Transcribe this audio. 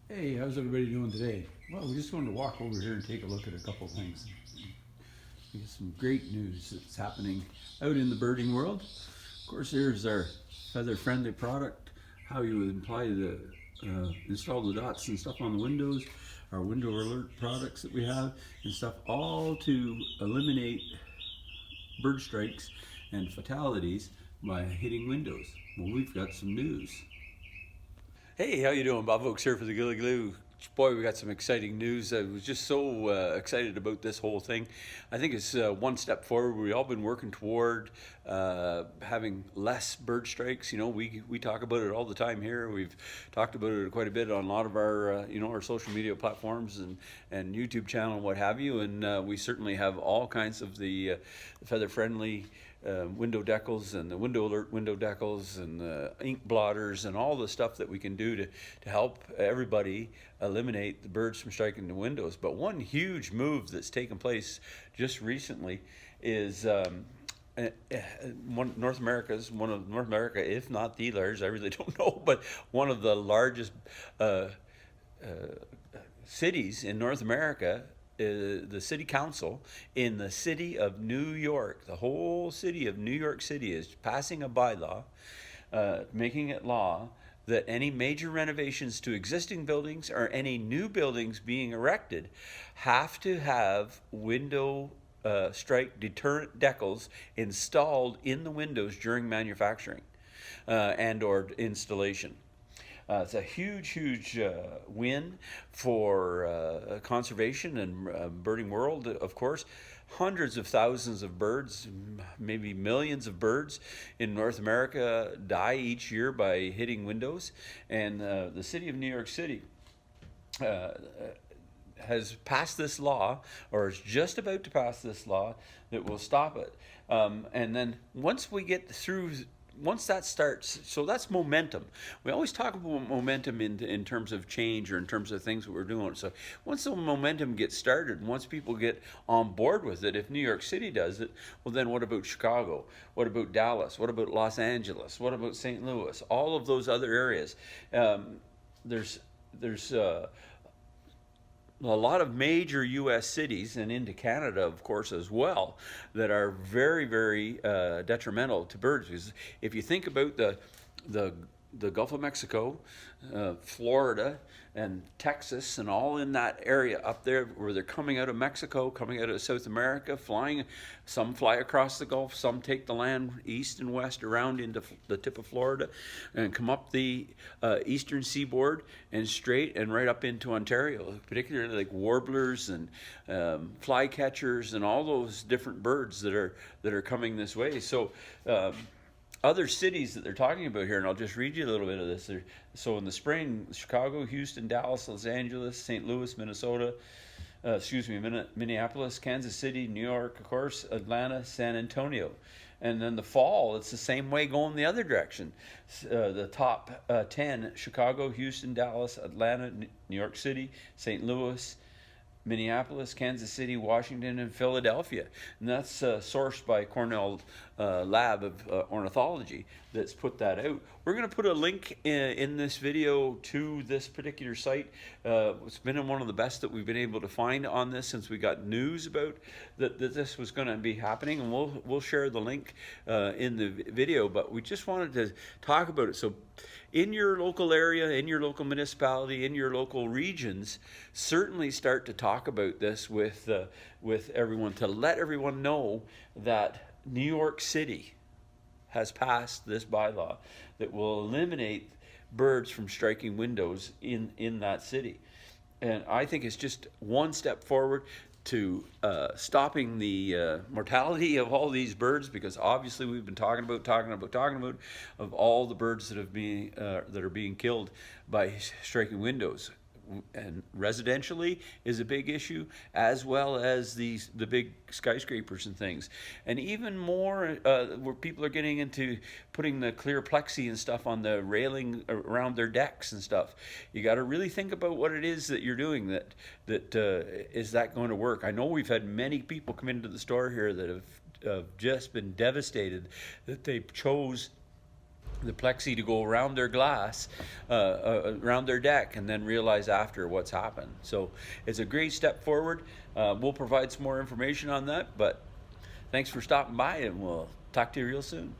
Hey, how's everybody doing today? Well, we just wanted to walk over here and take a look at a couple things. We got some great news that's happening out in the birding world. Of course, here's our feather-friendly product, how you would install the dots and stuff on the windows, our window alert products that we have, and stuff all to eliminate bird strikes and fatalities by hitting windows. Well, we've got some news. Hey, how you doing? Bob Oakes here for the Gilly Glue. Boy, we got some exciting news. I was just so excited about this whole thing. I think it's one step forward. We've all been working toward having less bird strikes. You know, we talk about it all the time here. We've talked about it quite a bit on a lot of our our social media platforms and YouTube channel and what have you. And we certainly have all kinds of the feather friendly window decals and the window alert window decals and the ink blotters and all the stuff that we can do to help everybody eliminate the birds from striking the windows. But one huge move that's taken place just recently is one of North America, if not the largest, I really don't know, but one of the largest cities in North America. The city council in the city of New York, the whole city of New York City, is passing a bylaw, making it law that any major renovations to existing buildings or any new buildings being erected have to have window strike deterrent decals installed in the windows during manufacturing and or installation. It's a huge win for conservation and birding world, of course. Hundreds of thousands of birds, maybe millions of birds in North America die each year by hitting windows. And the city of New York City has passed this law, or is just about to pass this law, that will stop it. And then once that starts, so that's momentum. We always talk about momentum in terms of change or in terms of things that we're doing. So once the momentum gets started, once people get on board with it, if New York City does it, well then what about Chicago? What about Dallas? What about Los Angeles? What about St. Louis? All of those other areas. There's a lot of major U.S. cities and into Canada, of course, as well, that are very detrimental to birds. Because if you think about the Gulf of Mexico, Florida, and Texas, and all in that area up there where they're coming out of Mexico, coming out of South America, flying. Some fly across the Gulf, some take the land east and west around into the tip of Florida and come up the eastern seaboard and straight and right up into Ontario, particularly like warblers and flycatchers and all those different birds that are coming this way. So other cities that they're talking about here, and I'll just read you a little bit of this. So in the spring, Chicago, Houston, Dallas, Los Angeles, St. Louis, Minnesota, Minneapolis, Kansas City, New York, of course, Atlanta, San Antonio. And then the fall, it's the same way going the other direction. The top 10, Chicago, Houston, Dallas, Atlanta, New York City, St. Louis, Minneapolis, Kansas City, Washington, and Philadelphia. And that's sourced by Cornell Lab of Ornithology that's put that out. We're going to put a link in this video to this particular site. It's been one of the best that we've been able to find on this since we got news about that this was going to be happening, and we'll share the link in the video, but we just wanted to talk about it. So in your local area, in your local municipality, in your local regions, certainly start to talk about this with everyone, to let everyone know that New York City has passed this bylaw that will eliminate birds from striking windows in that city. And I think it's just one step forward to stopping the mortality of all these birds, because obviously we've been talking about of all the birds that are being killed by striking windows. And residentially is a big issue, as well as the big skyscrapers and things, and even more where people are getting into putting the clear plexi and stuff on the railing around their decks and stuff. You got to really think about what it is that you're doing. Is that going to work? I know we've had many people come into the store here that have just been devastated that they chose the plexi to go around their glass, around their deck, and then realize after what's happened. So it's a great step forward. We'll provide some more information on that, but thanks for stopping by, and we'll talk to you real soon.